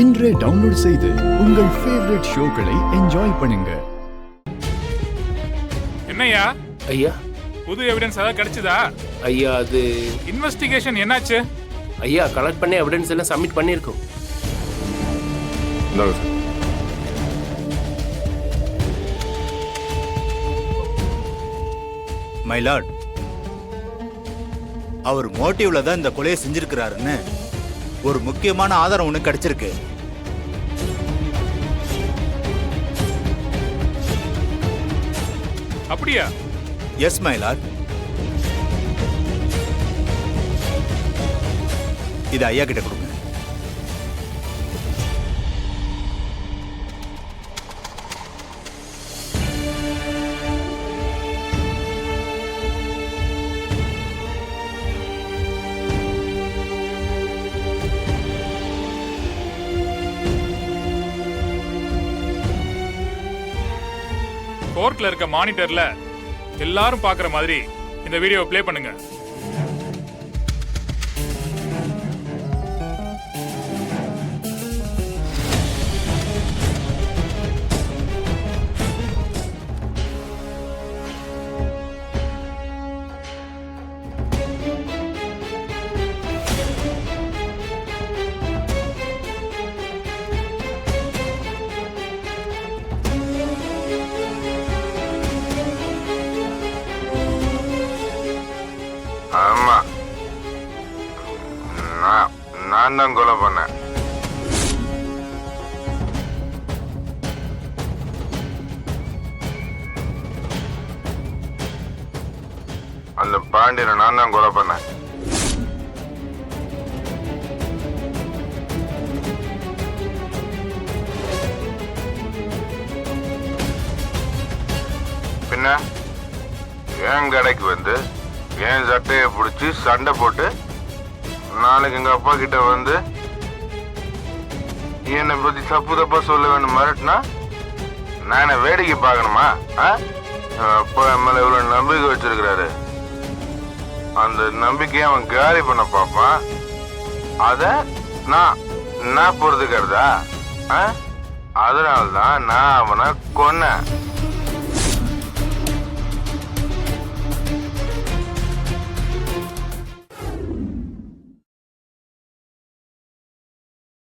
இன்றே டவுன்லோட் செய்து உங்கள் ஃபேவரட் ஷோக்களை என்ஜாய் பண்ணுங்க. என்னையா ஐயா, புது எவிடன்ஸ் ஏதாவது கிடைச்சதா? ஐயா அது இன்வெஸ்டிகேஷன் என்னாச்சு? ஐயா கலெக்ட் பண்ணி எவிடன்ஸ் எல்லாம் சப்மிட் பண்ணியிருக்கோம். மை லார்ட், அவர் மோட்டிவ்ல தான் இந்த கொலையை செஞ்சிருக்கிறாருன்னு ஒரு முக்கியமான ஆதாரம் ஒன்று கிடைச்சிருக்கு. அப்படியா? S my Lord. இது ஐயா கிட்ட கொடுங்க. கோர்ட்ல இருக்க மானிட்டர்ல எல்லாரும் பாக்குற மாதிரி இந்த வீடியோவை ப்ளே பண்ணுங்க. ஆமா, நான் தான் கொலை பண்ணேன். அந்த பாண்டியனை நான் தான் கொலை பண்ணேன். பின்ன என் கடைக்கு வந்து என் சட்டையை பிடிச்சி சண்டை போட்டு நாளைக்கு எங்க அப்பா கிட்ட வந்து என்னை பத்தி தப்பு தப்பா சொல்ல வேணும் மிரட்டினா நான் வேடிக்கை பார்க்கணுமா? அப்பா என் மேல இவ்வளவு நம்பிக்கை வச்சிருக்கிறாரு. அந்த நம்பிக்கையை அவன் காலி பண்ண பார்ப்பான். அத நான் பொறுத்துக்கிறதா? அதனால்தான் நான் அவனை கொன்னேன்.